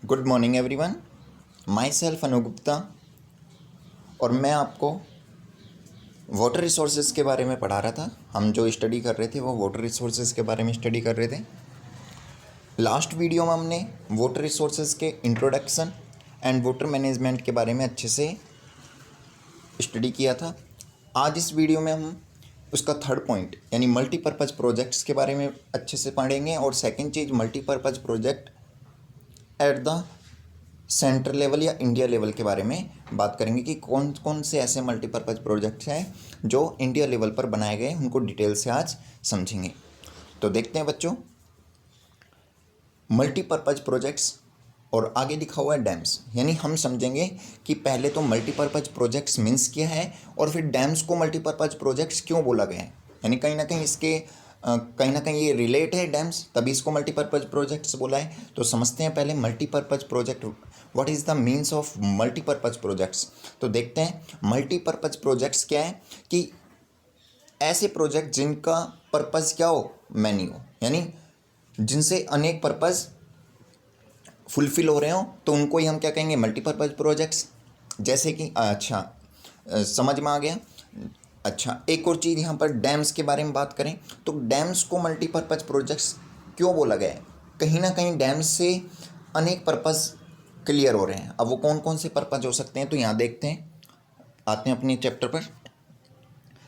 Good morning everyone. Myself Anu Gupta और मैं आपको वाटर रिसोर्सेज के बारे में पढ़ा रहा था। हम जो स्टडी कर रहे थे वो वाटर रिसोर्सेज के बारे में स्टडी कर रहे थे। लास्ट वीडियो में हमने वाटर रिसोर्सेज के इंट्रोडक्शन एंड वाटर मैनेजमेंट के बारे में अच्छे से स्टडी किया था। आज इस वीडियो में हम उसका थर्ड पॉइंट यानी मल्टीपर्पज़ प्रोजेक्ट्स के बारे में अच्छे से पढ़ेंगे और second cheese multipurpose project at the centre level या इंडिया लेवल के बारे में बात करेंगे कि कौन कौन से ऐसे मल्टीपर्पज़ प्रोजेक्ट्स हैं जो इंडिया लेवल पर बनाए गए, उनको डिटेल से आज समझेंगे। तो देखते हैं बच्चों, मल्टीपर्पज़ प्रोजेक्ट्स और आगे लिखा हुआ है डैम्स। यानी हम समझेंगे कि पहले तो मल्टीपर्पज़ प्रोजेक्ट्स मीन्स क्या है और फिर डैम्स को मल्टीपर्पज़ प्रोजेक्ट्स क्यों बोला गया है। यानी कहीं ना कहीं इसके कहीं ना कहीं ये रिलेट है डैम्स, तभी इसको मल्टीपर्पज़ प्रोजेक्ट्स बोला है। तो समझते हैं पहले multipurpose project what is the means of multipurpose projects. तो देखते हैं मल्टीपर्पज़ प्रोजेक्ट्स क्या है कि ऐसे प्रोजेक्ट जिनका पर्पज़ क्या हो, मैनी हो, यानी जिनसे अनेक पर्पज़ फुलफिल हो रहे हो, तो उनको ही हम क्या कहेंगे, मल्टीपर्पज़ प्रोजेक्ट्स। जैसे कि समझ में आ गया। अच्छा, एक और चीज़ यहाँ पर डैम्स के बारे में बात करें तो डैम्स को मल्टीपर्पज़ प्रोजेक्ट्स क्यों बोला गया है। कहीं ना कहीं डैम्स से अनेक पर्पज़ क्लियर हो रहे हैं। अब वो कौन कौन से पर्पज़ हो सकते हैं, तो यहाँ देखते हैं, आते हैं अपने चैप्टर पर।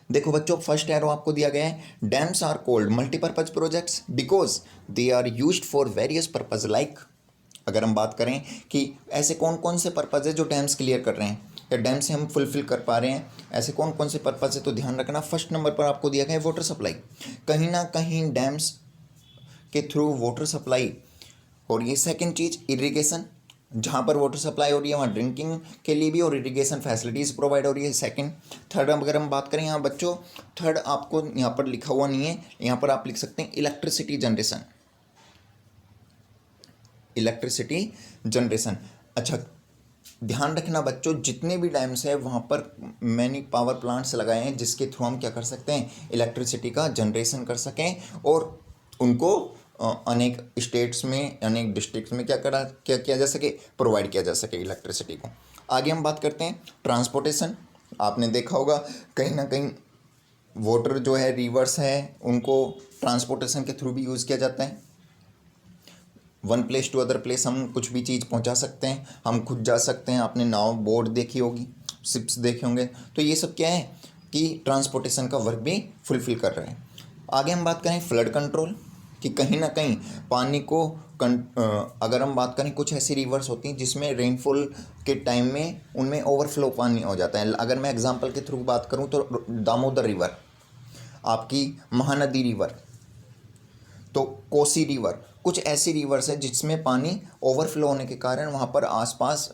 देखो बच्चों, फर्स्ट एरो आपको दिया गया है, dams are called multipurpose projects because they are used for various purpose. Like अगर हम बात करें कि ऐसे कौन कौन से पर्पज़ है जो डैम्स क्लियर कर रहे हैं या डैम से हम फुलफिल कर पा रहे हैं, ऐसे कौन कौन से पर्पज़ है, तो ध्यान रखना। फर्स्ट नंबर पर आपको दिया गया है वाटर सप्लाई। कहीं ना कहीं डैम्स के थ्रू वाटर सप्लाई हो रही है। सेकेंड चीज़ इरिगेशन, जहाँ पर वाटर सप्लाई हो रही है वहाँ ड्रिंकिंग के लिए भी और इरिगेशन फैसिलिटीज़ प्रोवाइड हो रही है। सेकंड, थर्ड अगर हम बात करें यहाँ बच्चों, थर्ड आपको यहाँ पर लिखा हुआ नहीं है, यहाँ पर आप लिख सकते हैं इलेक्ट्रिसिटी जनरेशन। Electricity generation. अच्छा, ध्यान रखना बच्चों, जितने भी डैम्स है वहाँ पर मैनी पावर प्लांट्स लगाए हैं जिसके थ्रू हम क्या कर सकते हैं, इलेक्ट्रिसिटी का जनरेशन कर सकें और उनको अनेक स्टेट्स में, अनेक डिस्ट्रिक्ट्स में क्या किया जा सके, प्रोवाइड किया जा सके इलेक्ट्रिसिटी को। आगे हम बात करते हैं ट्रांसपोर्टेशन। आपने देखा होगा कहीं ना कहीं वाटर जो है, रिवर्स है, उनको ट्रांसपोर्टेशन के थ्रू भी यूज़ किया जाता है। One place to other place हम कुछ भी चीज़ पहुंचा सकते हैं, हम खुद जा सकते हैं। आपने नाव, बोट देखी होगी, शिप्स देखे होंगे, तो ये सब क्या है कि ट्रांसपोर्टेशन का वर्क भी फुलफिल कर रहे हैं। आगे हम बात करें फ्लड कंट्रोल, कि कहीं ना कहीं पानी को अगर हम बात करें, कुछ ऐसी रिवर्स होती हैं जिसमें रेनफॉल के टाइम में उनमें ओवरफ्लो पानी हो जाता है। अगर मैं एग्जाम्पल के थ्रू बात करूँ तो दामोदर रिवर, आपकी महानदी रिवर, तो कोसी रिवर, कुछ ऐसी रिवर्स है जिसमें पानी ओवरफ्लो होने के कारण वहाँ पर आसपास,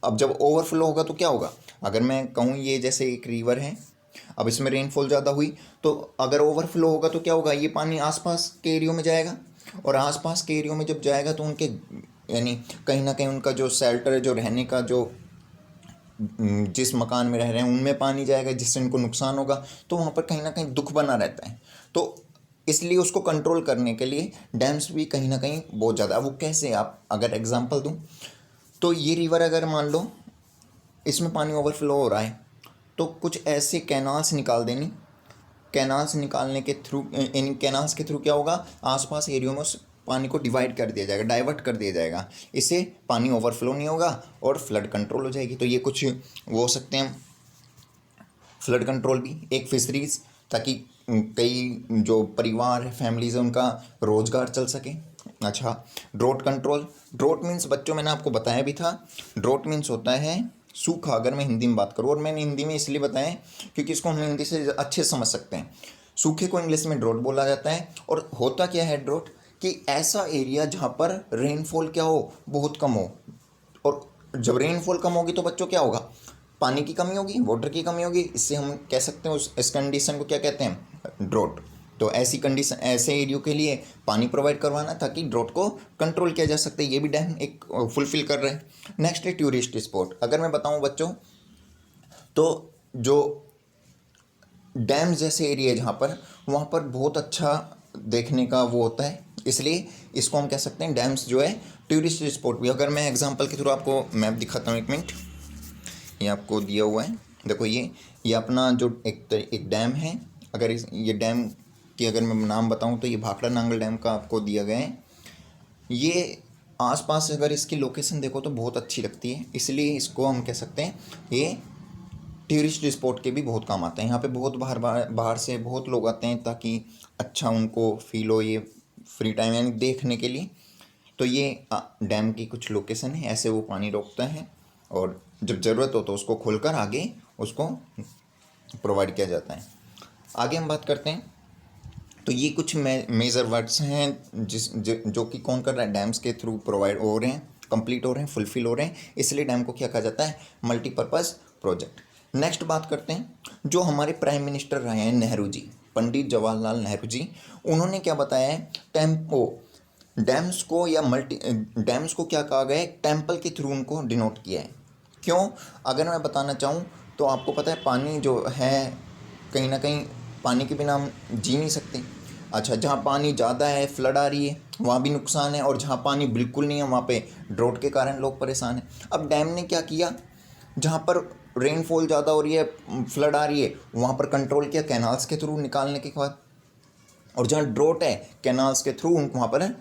अब जब ओवरफ्लो होगा तो क्या होगा, अगर मैं कहूँ ये जैसे एक रिवर है, अब इसमें रेनफॉल ज़्यादा हुई तो अगर ओवरफ्लो होगा तो क्या होगा, ये पानी आसपास के एरियो में जाएगा और आसपास के एरियो में जब जाएगा तो उनके यानी कहीं ना कहीं उनका जो शेल्टर है, जो रहने का, जो जिस मकान में रह रहे हैं उनमें पानी जाएगा जिससे इनको नुकसान होगा, तो वहाँ पर कहीं ना कहीं दुख बना रहता है। तो इसलिए उसको कंट्रोल करने के लिए डैम्स भी कहीं ना कहीं बहुत ज़्यादा, वो कैसे, आप अगर एग्जांपल दूं तो ये रिवर अगर मान लो इसमें पानी ओवरफ्लो हो रहा है तो कुछ ऐसे कैनाल्स निकाल देनी। कैनाल्स निकालने के थ्रू, इन कैनाल्स के थ्रू क्या होगा, आसपास एरियो में उस पानी को डिवाइड कर दिया जाएगा, डाइवर्ट कर दिया जाएगा। इससे पानी ओवरफ्लो नहीं होगा और फ्लड कंट्रोल हो जाएगी। तो ये कुछ वो हो सकते हैं फ्लड कंट्रोल भी। एक फिशरीज, ताकि कई जो परिवार है, फैमिलीज है, उनका रोजगार चल सके। अच्छा, ड्रोट कंट्रोल। ड्रोट मीन्स बच्चों मैंने आपको बताया भी था, ड्रोट मीन्स होता है सूखा, अगर मैं हिंदी में बात करूँ, और मैंने हिंदी में इसलिए बताया क्योंकि इसको हम हिंदी से अच्छे समझ सकते हैं। सूखे को इंग्लिश में ड्रोट बोला जाता है। और होता क्या है ड्रोट, कि ऐसा एरिया जहाँ पर रेनफॉल क्या हो, बहुत कम हो, और जब रेनफॉल कम होगी तो बच्चों क्या होगा, पानी की कमी होगी, वाटर की कमी होगी। इससे हम कह सकते हैं इस कंडीशन को क्या कहते हैं, ड्रोट। तो ऐसी कंडीशन, ऐसे एरियो के लिए पानी प्रोवाइड करवाना ताकि ड्रोट को कंट्रोल किया जा सकता है, ये भी डैम एक फुलफिल कर रहे हैं। नेक्स्ट है टूरिस्ट स्पॉट। अगर मैं बताऊं बच्चों तो जो डैम जैसे एरिया जहाँ पर, वहाँ पर बहुत अच्छा देखने का वो होता है, इसलिए इसको हम कह सकते हैं डैम्स जो है टूरिस्ट स्पॉट भी। अगर मैं एग्जांपल के थ्रू आपको मैप दिखाता हूँ, 1 मिनट, ये आपको दिया हुआ है, देखो ये अपना जो एक डैम है। अगर ये डैम की अगर मैं नाम बताऊँ तो ये भाखड़ा नांगल डैम का आपको दिया गया है। ये आसपास अगर इसकी लोकेशन देखो तो बहुत अच्छी लगती है, इसलिए इसको हम कह सकते हैं ये टूरिस्ट स्पॉट के भी बहुत काम आता है। यहाँ पे बहुत बाहर से बहुत लोग आते हैं ताकि अच्छा उनको फील हो, ये फ्री टाइम यानी देखने के लिए। तो ये डैम की कुछ लोकेशन है, ऐसे वो पानी रोकता है और जब ज़रूरत हो तो उसको खोलकर आगे उसको प्रोवाइड किया जाता है। आगे हम बात करते हैं, तो ये कुछ मेजर वर्ड्स हैं जो कि कौन कर रहा है, डैम्स के थ्रू प्रोवाइड हो रहे हैं, कंप्लीट हो रहे हैं, फुलफिल हो रहे हैं, इसलिए डैम को क्या कहा जाता है, मल्टीपर्पज़ प्रोजेक्ट। नेक्स्ट बात करते हैं, जो हमारे प्राइम मिनिस्टर रहे हैं नेहरू जी, पंडित जवाहरलाल नेहरू जी, उन्होंने क्या बताया है, डैम्स को या डैम्स को क्या कहा गया है, टेम्पल के थ्रू उनको डिनोट किया है। क्यों, अगर मैं बताना चाहूँ तो आपको पता है पानी जो है कहीं ना कहीं पानी के बिना हम जी नहीं सकते। अच्छा, जहाँ पानी ज़्यादा है, फ्लड आ रही है, वहाँ भी नुकसान है, और जहाँ पानी बिल्कुल नहीं है वहाँ पे ड्रॉट के कारण लोग परेशान हैं। अब डैम ने क्या किया, जहाँ पर रेनफॉल ज़्यादा हो रही है, फ्लड आ रही है, वहाँ पर कंट्रोल किया कैनाल्स के थ्रू निकालने के बाद, और जहाँ ड्रॉट है कैनाल्स के थ्रू उनको वहाँ पर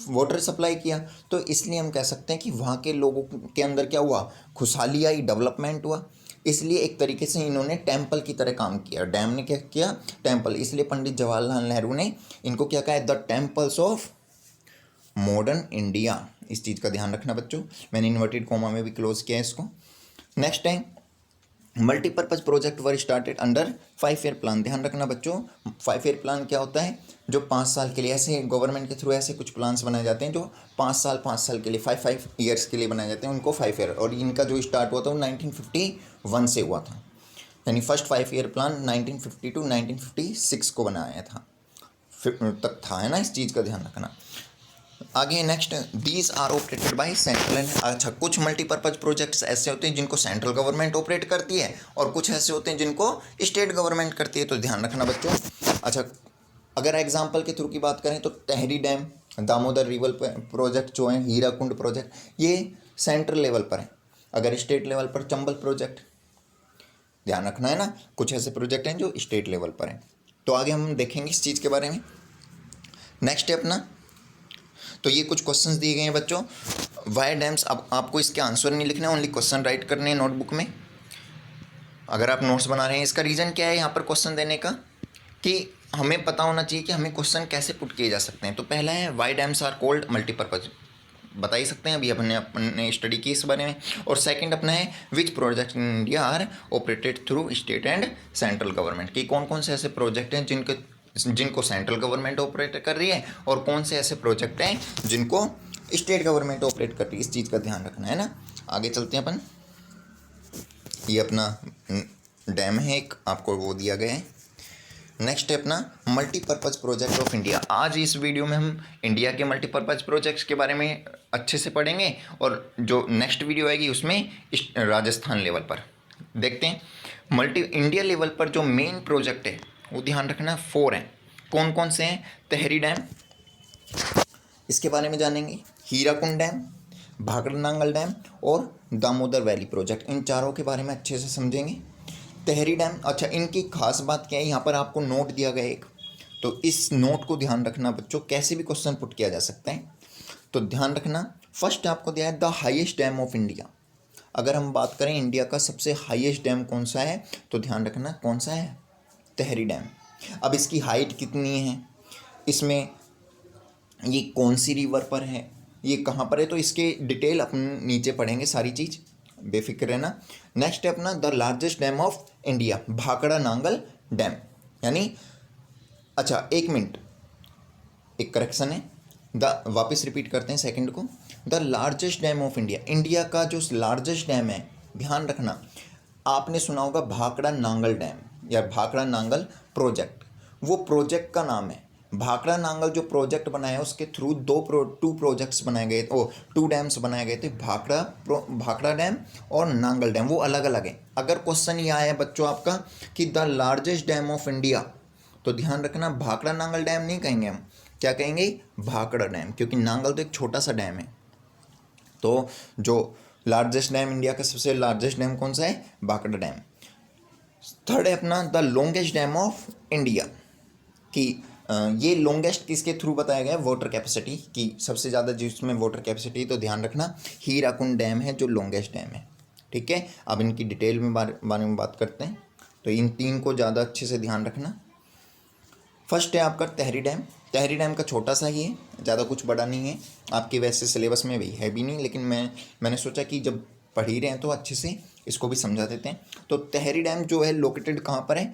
वाटर सप्लाई किया। तो इसलिए हम कह सकते हैं कि वहाँ के लोगों के अंदर क्या हुआ, खुशहाली आई, डेवलपमेंट हुआ। इसलिए एक तरीके से इन्होंने टेम्पल की तरह काम किया, डैम ने क्या किया, टेम्पल। इसलिए पंडित जवाहरलाल नेहरू ने इनको क्या कहा है, the temples of modern India. इस चीज़ का ध्यान रखना बच्चों, मैंने इन्वर्टेड कॉमा में भी क्लोज किया है इसको। नेक्स्ट है, multipurpose project were started under 5 year plan. ध्यान रखना बच्चों, 5 ईयर प्लान क्या होता है, जो 5 साल के लिए, ऐसे गवर्नमेंट के थ्रू ऐसे कुछ प्लान्स बनाए जाते हैं जो 5 साल के लिए, 5 ईयर्स के लिए बनाए जाते हैं, उनको 5 ईयर। और इनका जो स्टार्ट हुआ था वो 1951 से हुआ था, यानी फर्स्ट 5 ईयर प्लान 1950 टू 1956 को बनाया था, तक था, है ना, इस चीज़ का ध्यान रखना। आगे next, these are operated by central end, अच्छा, कुछ मल्टीपर्पज़ प्रोजेक्ट्स ऐसे होते हैं जिनको सेंट्रल गवर्नमेंट ऑपरेट करती है, और कुछ ऐसे होते हैं जिनको स्टेट गवर्नमेंट करती है, तो ध्यान रखना बच्चों। अच्छा, अगर एग्जांपल के थ्रू की बात करें तो टहरी डैम, दामोदर रिवर प्रोजेक्ट जो है, हीराकुंड प्रोजेक्ट, ये सेंट्रल लेवल पर है। अगर स्टेट लेवल पर चंबल प्रोजेक्ट, ध्यान रखना है ना, कुछ ऐसे प्रोजेक्ट हैं जो स्टेट लेवल पर हैं। तो आगे हम देखेंगे इस चीज़ के बारे में। नेक्स्ट है अपना, तो ये कुछ क्वेश्चंस दिए गए हैं बच्चों, वाई डैम्स। अब आपको इसके आंसर नहीं लिखना, ओनली क्वेश्चन राइट करने हैं नोटबुक में, अगर आप नोट्स बना रहे हैं। इसका रीज़न क्या है यहाँ पर क्वेश्चन देने का, कि हमें पता होना चाहिए कि हमें क्वेश्चन कैसे पुट किए जा सकते हैं। तो पहला है, why dams are called multipurpose, बता ही सकते हैं, अभी अपने स्टडी की इस बारे में। और सेकंड अपना है, which project in India are operated through state and central government, कि कौन कौन से ऐसे प्रोजेक्ट हैं जिनको सेंट्रल गवर्नमेंट ऑपरेट कर रही है, और कौन से ऐसे प्रोजेक्ट हैं जिनको स्टेट गवर्नमेंट ऑपरेट कर रही है। इस चीज़ का ध्यान रखना है ना। आगे चलते हैं अपन, ये अपना डैम है एक, आपको वो दिया गया है। नेक्स्ट है अपना मल्टीपर्पज़ प्रोजेक्ट ऑफ इंडिया। आज इस वीडियो में हम इंडिया के मल्टीपर्पज़ प्रोजेक्ट्स के बारे में अच्छे से पढ़ेंगे, और जो नेक्स्ट वीडियो आएगी उसमें राजस्थान लेवल पर देखते हैं। इंडिया लेवल पर जो मेन प्रोजेक्ट है वो ध्यान रखना 4 हैं। कौन कौन से हैं, टहरी डैम, इसके बारे में जानेंगे, हीराकुंड डैम, भाखड़ा नांगल डैम और दामोदर वैली प्रोजेक्ट, इन चारों के बारे में अच्छे से समझेंगे। टहरी डैम, अच्छा, इनकी खास बात क्या है, यहाँ पर आपको नोट दिया गया एक, तो इस नोट को ध्यान रखना बच्चों, कैसे भी क्वेश्चन पुट किया जा सकता है। तो ध्यान रखना, फर्स्ट आपको दिया है the highest dam of India. अगर हम बात करें इंडिया का सबसे हाईएस्ट डैम कौन सा है, तो ध्यान रखना कौन सा है, टहरी डैम। अब इसकी हाइट कितनी है, इसमें ये कौन सी रिवर पर है, ये कहाँ पर है, तो इसके डिटेल अपन नीचे पढ़ेंगे सारी चीज़, बेफिक्र रहना। नेक्स्ट है अपना the largest dam of India, Bhakra Nangal dam, यानी, अच्छा, 1 मिनट, एक करेक्शन है, वापस रिपीट करते हैं सेकंड को, the largest dam of India, India का जो लार्जेस्ट डैम है, ध्यान रखना, आपने सुना होगा भाखड़ा नांगल डैम या भाखड़ा नांगल प्रोजेक्ट, वो प्रोजेक्ट का नाम है। भाखड़ा नांगल जो प्रोजेक्ट बनाया है उसके थ्रू 2 प्रोजेक्ट्स बनाए गए, 2 डैम्स बनाए गए थे, भाखड़ा डैम और नांगल डैम, वो अलग अलग है। अगर क्वेश्चन ये आया है बच्चों आपका कि the largest dam of India, तो ध्यान रखना भाखड़ा नांगल डैम नहीं कहेंगे हम, क्या कहेंगे, भाखड़ा डैम, क्योंकि नांगल तो एक छोटा सा डैम है। तो जो लार्जेस्ट डैम, इंडिया का सबसे लार्जेस्ट डैम कौन सा है, भाखड़ा डैम। थर्ड है अपना the longest dam of India, कि ये लॉन्गेस्ट किसके थ्रू बताया गया है, वाटर कैपेसिटी की सबसे ज़्यादा जिसमें वाटर कैपेसिटी, तो ध्यान रखना हीराकुंड डैम है जो लॉन्गेस्ट डैम है। ठीक है, अब इनकी डिटेल में बारे में बात करते हैं। तो इन तीन को ज़्यादा अच्छे से ध्यान रखना। फर्स्ट है आपका तहरी डैम। तहरी डैम का छोटा सा ही है, ज़्यादा कुछ बड़ा नहीं है, आपके वैसे सिलेबस में भी है भी नहीं, लेकिन मैंने सोचा कि जब पढ़ ही रहे हैं तो अच्छे से इसको भी समझा देते हैं। तो तहरी डैम जो है लोकेटेड कहाँ पर है,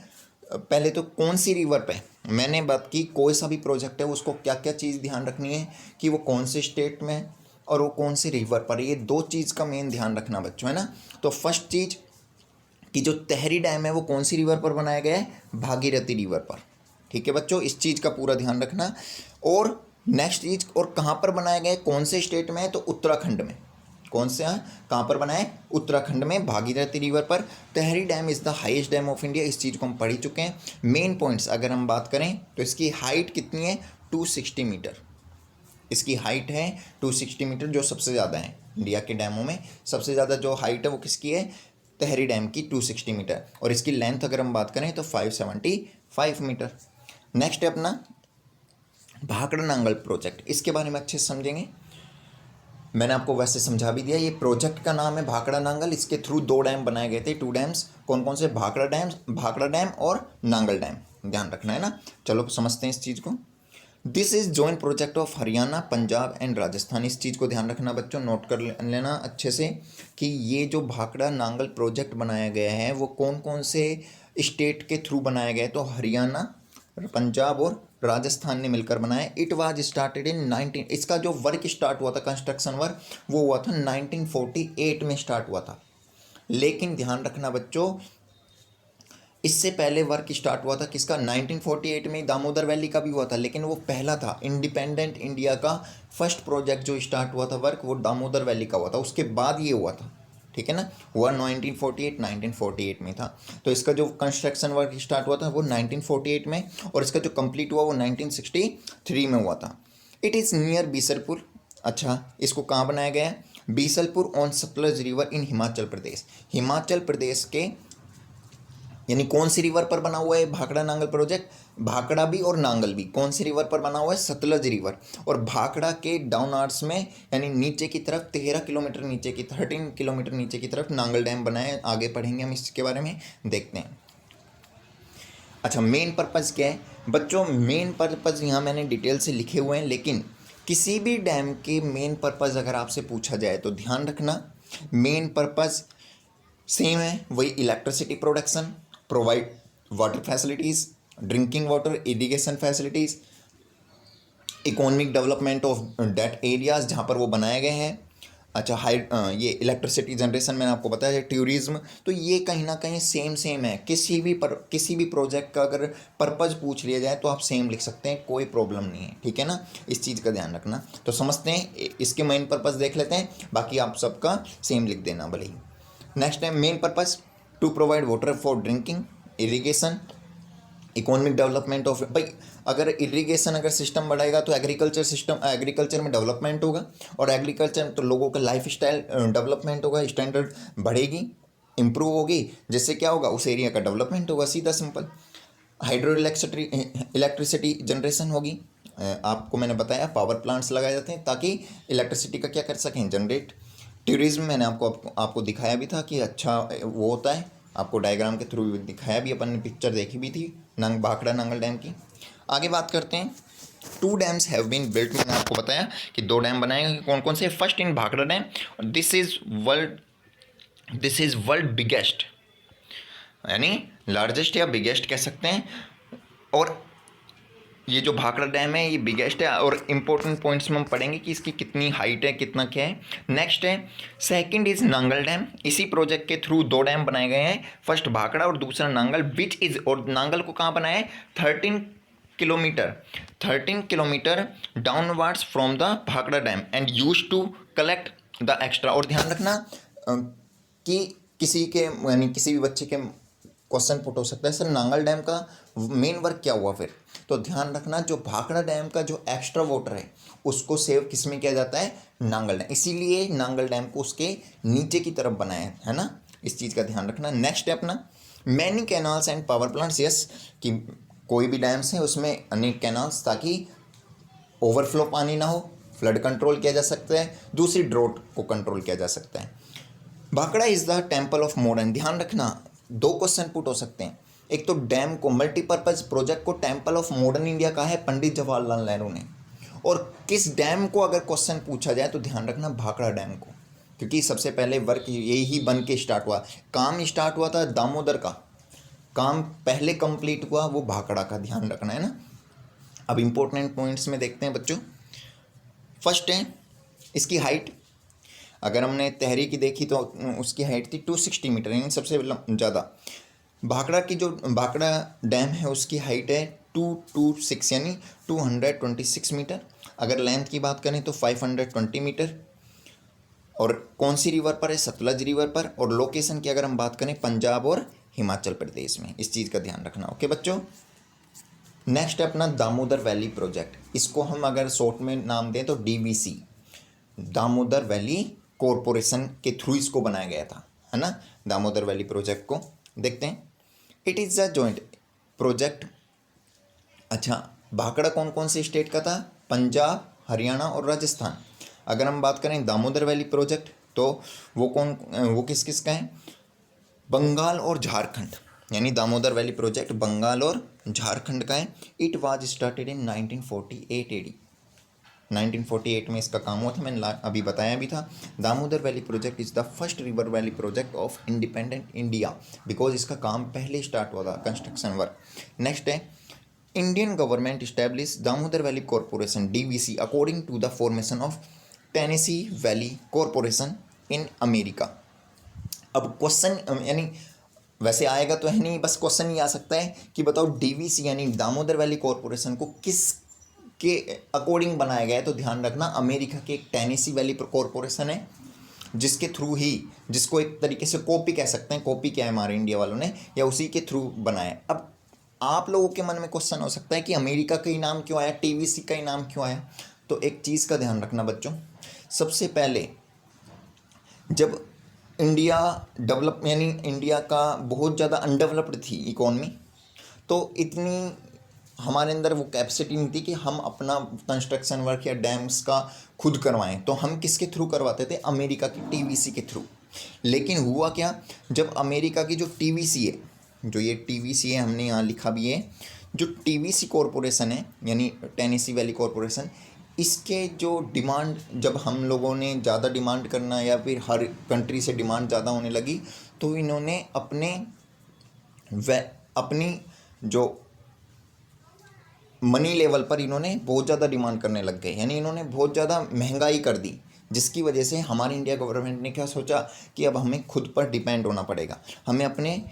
पहले तो कौन सी रिवर पे, मैंने बात की कोई सा भी प्रोजेक्ट है उसको क्या क्या चीज़ ध्यान रखनी है कि वो कौन से स्टेट में है और वो कौन सी रिवर पर है, ये दो चीज़ का मेन ध्यान रखना बच्चों, है ना। तो फर्स्ट चीज़ कि जो तहरी डैम है वो कौन सी रिवर पर बनाया गया है, भागीरथी रिवर पर। ठीक है बच्चों, इस चीज़ का पूरा ध्यान रखना। और नेक्स्ट चीज़, और कहाँ पर बनाया गया है, कौन से स्टेट में है, तो उत्तराखंड में। कौन से, कहाँ पर बना है, उत्तराखंड में, भागीरथी रिवर पर। Tehri dam is the highest dam of India, इस चीज़ को हम पढ़ ही चुके हैं। मेन पॉइंट्स अगर हम बात करें तो इसकी हाइट कितनी है, 260 मीटर। इसकी हाइट है 260 मीटर, जो सबसे ज़्यादा है इंडिया के डैमों में। सबसे ज़्यादा जो हाइट है वो किसकी है, तहरी डैम की, 260 मीटर। और इसकी लेंथ अगर हम बात करें तो 575 मीटर। नेक्स्ट है अपना भाखड़ा नांगल प्रोजेक्ट, इसके बारे में अच्छे से समझेंगे। मैंने आपको वैसे समझा भी दिया, ये प्रोजेक्ट का नाम है भाखड़ा नांगल। इसके थ्रू दो डैम बनाए गए थे, 2 डैम्स। कौन कौन से, भाखड़ा डैम और नांगल डैम, ध्यान रखना है ना। चलो समझते हैं इस चीज़ को। This is joint project of Haryana, Punjab and Rajasthan. इस चीज़ को ध्यान रखना बच्चों, नोट कर लेना अच्छे से कि ये जो भाखड़ा नांगल प्रोजेक्ट बनाया गया है वो कौन कौन से स्टेट के थ्रू बनाया गया है, तो हरियाणा, पंजाब और राजस्थान ने मिलकर बनाया। इट वाज स्टार्टेड इन 19, इसका जो वर्क स्टार्ट हुआ था, कंस्ट्रक्शन वर्क, वो हुआ था 1948 में स्टार्ट हुआ था। लेकिन ध्यान रखना बच्चों, इससे पहले वर्क स्टार्ट हुआ था किसका, 1948 में दामोदर वैली का भी हुआ था, लेकिन वो पहला था इंडिपेंडेंट इंडिया का फर्स्ट प्रोजेक्ट जो स्टार्ट हुआ था वर्क, वो दामोदर वैली का हुआ था, उसके बाद ये हुआ था। ठीक है ना, हुआ 1948 में था। तो इसका जो कंस्ट्रक्शन वर्क स्टार्ट हुआ था वो 1948 में, और इसका जो कंप्लीट हुआ वो 1963 में हुआ था। It is near Bisalpur. अच्छा, इसको कहाँ बनाया गया है, Bisalpur on Sutlej river in Himachal Pradesh. Himachal Pradesh के, यानी कौन सी रिवर पर बना हुआ है भाखड़ा नांगल प्रोजेक्ट, भाखड़ा भी और नांगल भी, कौन सी रिवर पर बना हुआ है, सतलज रिवर। और भाखड़ा के डाउन आर्ट्स में, यानी नीचे की तरफ 13 किलोमीटर नीचे की, 13 किलोमीटर नीचे की तरफ नांगल डैम बना है। आगे पढ़ेंगे हम इसके बारे में, देखते हैं। अच्छा, मेन पर्पज़ क्या है बच्चों, मेन पर्पज़ यहाँ मैंने डिटेल से लिखे हुए हैं, लेकिन किसी भी डैम के मेन पर्पज़ अगर आपसे पूछा जाए तो ध्यान रखना, मेन पर्पज़ सेम है, वही electricity production, provide water facilities, drinking water, irrigation facilities, economic development of that areas जहाँ पर वो बनाए गए हैं। अच्छा, ये इलेक्ट्रिसिटी जनरेशन मैंने आपको बताया, टूरिज्म, तो ये कहीं ना कहीं सेम है। किसी भी प्रोजेक्ट का अगर पर्पज़ पूछ लिया जाए तो आप सेम लिख सकते हैं, कोई प्रॉब्लम नहीं है। ठीक है ना, इस चीज़ का ध्यान रखना। तो समझते हैं, इसके मेन पर्पज़ देख लेते हैं, बाकी आप सबका सेम लिख देना भले ही। नेक्स्ट है main purpose, to provide water for drinking, irrigation, economic development of, भाई अगर इरिगेशन अगर सिस्टम बढ़ाएगा तो एग्रीकल्चर में डेवलपमेंट होगा, और एग्रीकल्चर तो लोगों का लाइफ स्टाइल डेवलपमेंट होगा, स्टैंडर्ड बढ़ेगी, इम्प्रूव होगी, जिससे क्या होगा, उस एरिया का डेवलपमेंट होगा, सीधा सिंपल। हाइड्रो इलेक्ट्रिसिटी जनरेशन होगी, आपको मैंने बताया पावर प्लांट्स लगाए जाते हैं ताकि इलेक्ट्रिसिटी का क्या कर सकें, जनरेट। टूरिज्म मैंने आपको दिखाया भी था कि अच्छा वो होता है, आपको डायग्राम के थ्रू दिखाया भी, अपन ने पिक्चर देखी भी थी भाखड़ा नांगल डैम की। आगे बात करते हैं, 2 डैम्स हैव बीन बिल्ट, मैंने आपको बताया कि 2 डैम बनाए गए, कौन कौन से, first in Bhakra dam, this is world biggest, यानी लार्जेस्ट या बिगेस्ट कह सकते हैं। और ये जो भाखड़ा डैम है ये बिगेस्ट है, और इंपॉर्टेंट पॉइंट्स में हम पढ़ेंगे कि इसकी कितनी हाइट है, कितना क्या है। नेक्स्ट है सेकंड इज नांगल डैम। इसी प्रोजेक्ट के थ्रू 2 डैम बनाए गए हैं, फर्स्ट भाखड़ा और दूसरा नांगल, विच इज, और नांगल को कहाँ बनाया है, 13 kilometre downwards from the Bhakra dam and use to collect the extra. और ध्यान रखना कि किसी भी बच्चे के क्वेश्चन पुट हो सकता है, सर नांगल डैम का मेन वर्क क्या हुआ फिर, तो ध्यान रखना जो भाखड़ा डैम का जो एक्स्ट्रा वाटर है उसको सेव किस में किया जाता है, नांगल डैम, इसीलिए नांगल डैम को उसके नीचे की तरफ बनाया है ना, इस चीज़ का ध्यान रखना। नेक्स्ट है अपना many canals and power plants, yes कि कोई भी डैम्स है उसमें अनेक कैनाल्स, ताकि ओवरफ्लो पानी ना हो, फ्लड कंट्रोल किया जा सकता है, दूसरी ड्रोट को कंट्रोल किया जा सकता है। Bhakra is the temple of modern, ध्यान रखना दो क्वेश्चन पुट हो सकते हैं, एक तो डैम को मल्टीपर्पज प्रोजेक्ट को टेम्पल ऑफ मॉडर्न इंडिया कहा है पंडित जवाहरलाल नेहरू ने, और किस डैम को अगर क्वेश्चन पूछा जाए तो ध्यान रखना भाखड़ा डैम को, क्योंकि सबसे पहले वर्क यही ही बन के स्टार्ट हुआ, काम स्टार्ट हुआ था दामोदर का, काम पहले कंप्लीट हुआ वो भाखड़ा का, ध्यान रखना है ना। अब इंपॉर्टेंट पॉइंट्स में देखते हैं बच्चों। फर्स्ट है इसकी हाइट, अगर हमने तहरी की देखी तो उसकी हाइट थी 260 मीटर, यानी सबसे ज़्यादा। भाखड़ा की जो भाखड़ा डैम है उसकी हाइट है 226 यानी 226 मीटर। अगर लेंथ की बात करें तो 520 मीटर, और कौन सी रिवर पर है, सतलज रिवर पर, और लोकेशन की अगर हम बात करें पंजाब और हिमाचल प्रदेश में, इस चीज़ का ध्यान रखना। ओके बच्चों, नेक्स्ट है अपना दामोदर वैली प्रोजेक्ट, इसको हम अगर शॉर्ट में नाम दें तो DVC, दामोदर वैली कॉरपोरेशन के थ्रू इसको बनाया गया था, है ना, दामोदर वैली प्रोजेक्ट को देखते हैं। It is a joint project. अच्छा, भाखड़ा कौन कौन से स्टेट का था, पंजाब, हरियाणा और राजस्थान। अगर हम बात करें दामोदर वैली प्रोजेक्ट तो वो किस किस का है, बंगाल और झारखंड, यानी दामोदर वैली प्रोजेक्ट बंगाल और झारखंड का है। It was started in 1948 AD, 1948 में इसका काम हुआ था, मैंने अभी बताया भी था। Damodar valley project is the first river valley project of independent India, because इसका काम पहले स्टार्ट हुआ था कंस्ट्रक्शन वर्क। नेक्स्ट है Indian government establish Damodar valley corporation DVC according to the formation of Tennessee valley corporation in America. अब question यानी वैसे आएगा तो है नहीं, बस क्वेश्चन ही आ सकता है कि बताओ DVC यानी दामोदर वैली कॉरपोरेशन को किस के अकॉर्डिंग बनाया गया है, तो ध्यान रखना अमेरिका के एक टेनेसी वैली कॉरपोरेशन है जिसके थ्रू ही, जिसको एक तरीके से कॉपी कह सकते हैं, कॉपी किया है हमारे इंडिया वालों ने, या उसी के थ्रू बनाया है। अब आप लोगों के मन में क्वेश्चन हो सकता है कि अमेरिका का ही नाम क्यों आया, TVC का ही नाम क्यों आया, तो एक चीज़ का ध्यान रखना बच्चों, सबसे पहले जब इंडिया डेवलप यानी इंडिया का बहुत ज़्यादा अनडेवलप्ड थी इकोनॉमी, तो इतनी हमारे अंदर वो कैपेसिटी नहीं थी कि हम अपना कंस्ट्रक्शन वर्क या डैम्स का खुद करवाएं, तो हम किसके थ्रू करवाते थे, अमेरिका की TVC के थ्रू। लेकिन हुआ क्या, जब अमेरिका की जो TVC है, जो ये TVC है हमने यहाँ लिखा भी है, जो TVC कॉरपोरेशन है यानी टेनेसी वैली कॉरपोरेशन, इसके जो डिमांड जब हम लोगों ने ज़्यादा डिमांड करना या फिर हर कंट्री से डिमांड ज़्यादा होने लगी, तो इन्होंने अपनी जो मनी लेवल पर इन्होंने बहुत ज़्यादा डिमांड करने लग गए, यानी इन्होंने बहुत ज़्यादा महंगाई कर दी, जिसकी वजह से हमारी इंडिया गवर्नमेंट ने क्या सोचा कि अब हमें खुद पर डिपेंड होना पड़ेगा, हमें अपने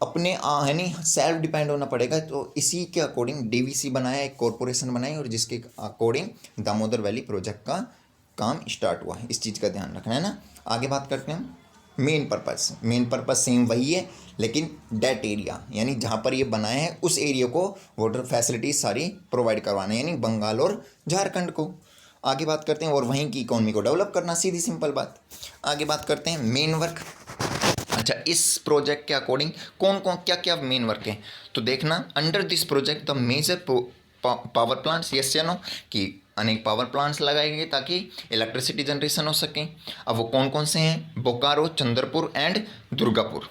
यानी सेल्फ डिपेंड होना पड़ेगा। तो इसी के अकॉर्डिंग DVC बनाया, एक कॉरपोरेशन बनाई, और जिसके अकॉर्डिंग दामोदर वैली प्रोजेक्ट का काम स्टार्ट हुआ है, इस चीज़ का ध्यान रखना है ना। आगे बात करते हैं मेन पर्पस सेम वही है, लेकिन डेट एरिया यानी जहाँ पर ये बनाया है उस एरिया को वाटर फैसिलिटीज सारी प्रोवाइड करवाना है, यानी बंगाल और झारखंड को। आगे बात करते हैं और वहीं की इकोनॉमी को डेवलप करना, सीधी सिंपल बात। आगे बात करते हैं मेन वर्क। अच्छा, इस प्रोजेक्ट के अकॉर्डिंग कौन कौन क्या क्या मेन वर्क है, तो देखना under this project the major power plants, yes या नो, कि अनेक पावर प्लांट्स लगाए गए ताकि इलेक्ट्रिसिटी जनरेशन हो सके। अब वो कौन कौन से हैं, बोकारो, चंद्रपुर एंड दुर्गापुर,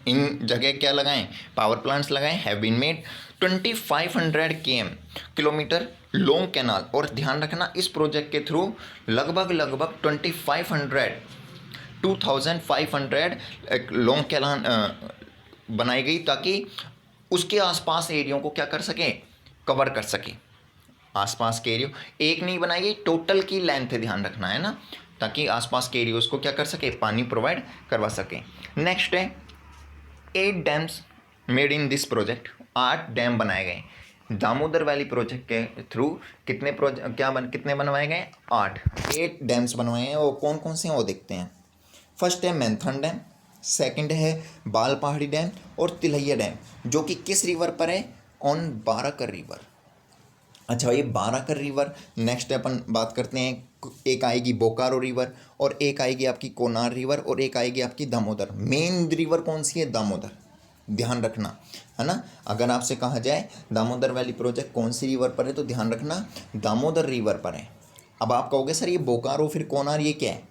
इन जगह क्या लगाएं, पावर प्लांट्स लगाएं। Have been made 2500 kilometre long canal, और ध्यान रखना इस प्रोजेक्ट के थ्रू लगभग 2500 लॉन्ग कैनाल बनाई गई, ताकि उसके आसपास एरियो को क्या कर सके, कवर कर सके। आसपास के एरियो एक नहीं बनाई गई, टोटल की लेंथ है, ध्यान रखना है ना, ताकि आसपास के एरियोज को क्या कर सके, पानी प्रोवाइड करवा सके। नेक्स्ट है 8 dams made in this project, 8 dam बनाए गए दामोदर वैली प्रोजेक्ट के थ्रू। कितने बनवाए गए, 8 डैम्स बनवाए हैं। वो कौन कौन से हैं वो देखते हैं। फर्स्ट है मैंथन डैम, सेकंड है बाल पहाड़ी डैम और तिलैया डैम, जो कि किस रिवर पर है? On Barakar river. अच्छा, ये बाराकर रिवर। नेक्स्ट अपन बात करते हैं, एक आएगी बोकारो रिवर और एक आएगी आपकी कोनार रिवर और एक आएगी आपकी दामोदर। मेन रिवर कौन सी है? दामोदर, ध्यान रखना, है ना। अगर आपसे कहा जाए दामोदर वैली प्रोजेक्ट कौन सी रिवर पर है, तो ध्यान रखना दामोदर रिवर पर है। अब आप कहोगे सर ये बोकारो फिर कोनार ये क्या है?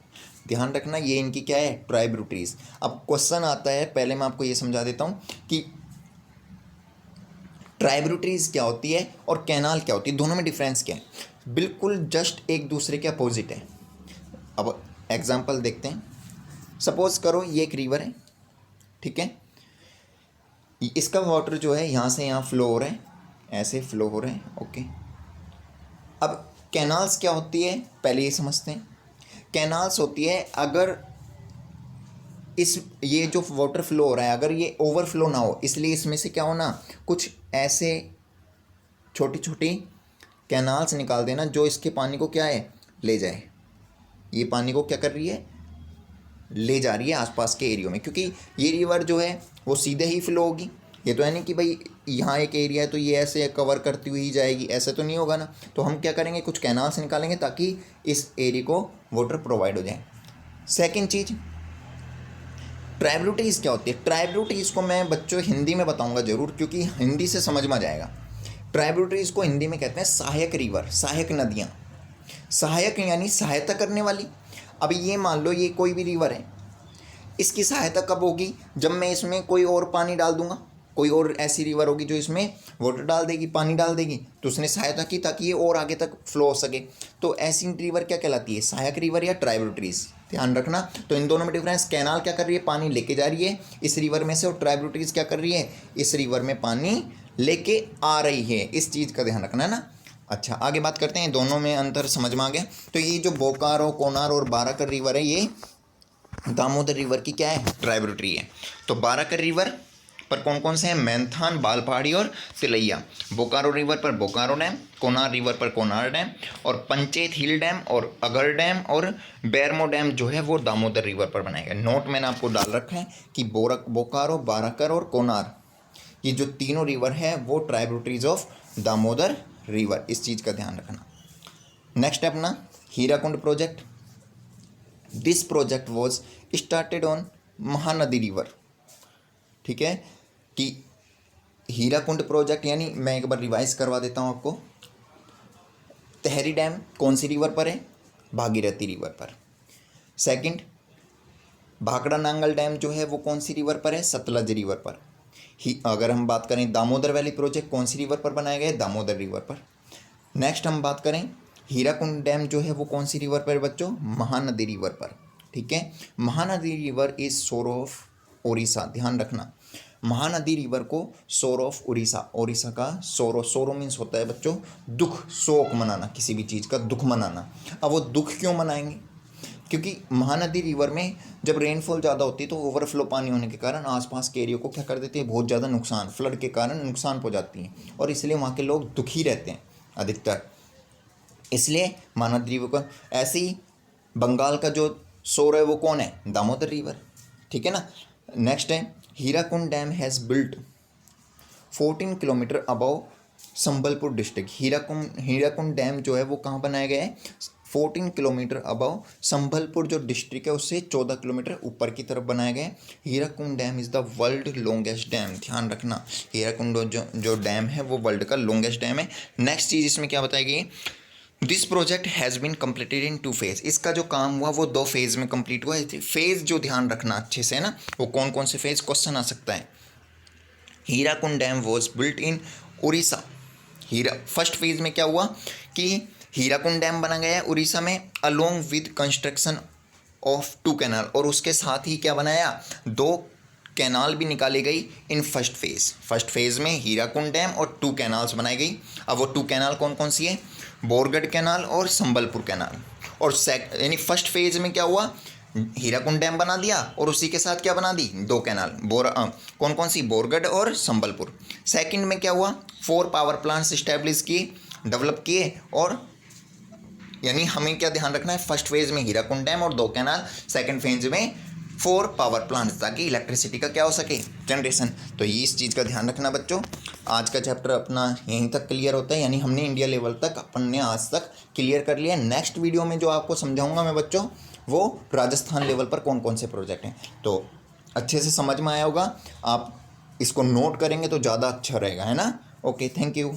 ध्यान रखना ये इनकी क्या है? ट्राइब्यूटरीज। अब क्वेश्चन आता है, पहले मैं आपको ये समझा देता हूँ कि ट्राइब्यूटरीज क्या होती है और कैनाल क्या होती है, दोनों में डिफरेंस क्या है। बिल्कुल जस्ट एक दूसरे के अपोजिट है। अब एग्जांपल देखते हैं। सपोज करो ये एक रिवर है, ठीक है। इसका वाटर जो है यहाँ से यहाँ फ्लो हो रहा है, ऐसे फ्लो हो रहे हैं, ओके। अब कैनाल्स क्या होती है, पहले ये समझते हैं। कैनाल्स होती है अगर ये जो वाटर फ्लो हो रहा है अगर ये ओवरफ्लो ना हो, इसलिए इसमें से क्या होना, कुछ ऐसे छोटी छोटी कैनाल्स निकाल देना जो इसके पानी को क्या है? ले जाए। ये पानी को क्या कर रही है? ले जा रही है आसपास के एरियो में, क्योंकि ये रिवर जो है वो सीधे ही फ्लो होगी। ये तो है नहीं कि भाई यहाँ एक एरिया है तो ये ऐसे कवर करती हुई जाएगी, ऐसे तो नहीं होगा ना। तो हम क्या करेंगे, कुछ कैनाल्स निकालेंगे ताकि इस एरिया को वाटर प्रोवाइड हो जाए। सेकेंड चीज़, ट्राइब्यूटरीज क्या होती है? ट्राइब्यूटरीज को मैं बच्चों हिंदी में बताऊंगा जरूर, क्योंकि हिंदी से समझ में आ जाएगा। ट्राइब्यूटरीज को हिंदी में कहते हैं सहायक रिवर, सहायक नदियाँ। सहायक यानी सहायता करने वाली। अब ये मान लो ये कोई भी रिवर है, इसकी सहायता कब होगी? जब मैं इसमें कोई और पानी डाल दूंगा। कोई और ऐसी रिवर होगी जो इसमें वाटर डाल देगी, पानी डाल देगी, तो उसने सहायता की ताकि ये और आगे तक फ्लो हो सके। तो ऐसी रिवर क्या कहलाती है? सहायक रिवर या ट्राइब्यूटरीज। ध्यान रखना। तो इन दोनों में डिफरेंस, कैनाल क्या कर रही है? पानी लेके जा रही है इस रिवर में से, और ट्राइब्यूटरीज क्या कर रही है? इस रिवर में पानी लेके आ रही है। इस चीज़ का ध्यान रखना है ना। अच्छा, आगे बात करते हैं, दोनों में अंतर समझ में आ गया। तो ये जो बोकारो, कोनार और बाराकर रिवर है, ये दामोदर रिवर की क्या है? ट्राइब्यूटरी है। तो बाराकर रिवर पर कौन कौन से हैं? मैंथान, बाल पहाड़ी और तिलैया। बोकारो रिवर पर बोकारो डैम, कोनार रिवर पर कोनार डैम, और पंचेत हिल डैम और अगर डैम और बैरमो डैम जो है वो दामोदर रिवर पर बनाए गए। नोट मैंने आपको डाल रखा है कि बोकारो, बाराकर और कोनार, ये जो तीनों रिवर है वो ट्राइब्यूटरीज ऑफ दामोदर रिवर। इस चीज़ का ध्यान रखना। नेक्स्ट है अपना Hirakud project. This project was started on Mahanadi river. ठीक है, कि हीराकुंड प्रोजेक्ट यानी मैं एक बार रिवाइज करवा देता हूँ आपको। तहरी डैम कौन सी रिवर पर है? भागीरथी रिवर पर। सेकंड, भाखड़ा नांगल डैम जो है वो कौन सी रिवर पर है? सतलज रिवर पर। अगर हम बात करें दामोदर वैली प्रोजेक्ट कौन सी रिवर पर बनाया गया है? दामोदर रिवर पर। नेक्स्ट हम बात करें हीराकुंड डैम जो है वो कौन सी रिवर पर है बच्चों? महानदी रिवर पर। ठीक है, महानदी रिवर इज सोर ऑफ ओडिशा। ध्यान रखना, महानदी रिवर को सोर ऑफ उड़ीसा, ओडिशा का सोरो। सोरो मीन्स होता है बच्चों दुख, शोक मनाना, किसी भी चीज़ का दुख मनाना। अब वो दुख क्यों मनाएंगे? क्योंकि महानदी रिवर में जब रेनफॉल ज़्यादा होती है तो ओवरफ्लो पानी होने के कारण आसपास के एरिया को क्या कर देती है? बहुत ज़्यादा नुकसान, फ्लड के कारण नुकसान पहुँच जाती है, और इसलिए वहाँ के लोग दुखी रहते हैं अधिकतर। इसलिए महानदी रिवर को, ऐसे ही बंगाल का जो सोर है वो कौन है? दामोदर रिवर। ठीक है ना। नेक्स्ट है Hirakud dam has built 14 kilometre above Sambalpur district. Hirakud dam जो है वो कहाँ बनाया गया है? 14 किलोमीटर अबव संबलपुर जो डिस्ट्रिक्ट है उससे 14 किलोमीटर ऊपर की तरफ बनाया गया है। Hirakud dam is the world longest dam. ध्यान रखना, हीराकुंड जो डैम है वो वर्ल्ड का लॉन्गेस्ट डैम है। नेक्स्ट चीज़ इसमें क्या बताई गई? This project has been completed in 2 phase. इसका जो काम हुआ वो 2 फेज़ में कंप्लीट हुआ है। फेज़ जो ध्यान रखना अच्छे से ना, वो कौन कौन से फेज़, क्वेश्चन आ सकता है। Hirakud dam was built in Orissa. First phase में क्या हुआ कि हीराकुंड डैम बना गया है उड़ीसा में, along with construction of 2 canal, और उसके साथ ही क्या बनाया? 2 कैनाल भी निकाली गई in first phase. First phase में हीराकुंड डैम और 2 कैनाल्स बनाई गई। अब वो 2 कैनाल कौन कौन सी है? बोरगढ़ कैनाल और संबलपुर कैनाल। और यानी फर्स्ट फेज में क्या हुआ? हीराकुंड डैम बना दिया और उसी के साथ क्या बना दी? 2 कैनाल, कौन कौन सी? बोरगढ़ और संबलपुर। सेकंड में क्या हुआ? 4 पावर प्लांट्स इस्टेब्लिश किए, डेवलप किए, और यानी हमें क्या ध्यान रखना है? फर्स्ट फेज में हीराकुंड डैम और 2 कैनाल, सेकंड फेज में फॉर पावर प्लांट, ताकि इलेक्ट्रिसिटी का क्या हो सके, जनरेशन। तो ये इस चीज़ का ध्यान रखना बच्चों। आज का चैप्टर अपना यहीं तक क्लियर होता है, यानी हमने इंडिया लेवल तक अपन ने आज तक क्लियर कर लिया। नेक्स्ट वीडियो में जो आपको समझाऊंगा मैं बच्चों, वो राजस्थान लेवल पर कौन कौन से प्रोजेक्ट हैं। तो अच्छे से समझ में आया होगा, आप इसको नोट करेंगे तो ज़्यादा अच्छा रहेगा, है ना। Okay, thank you.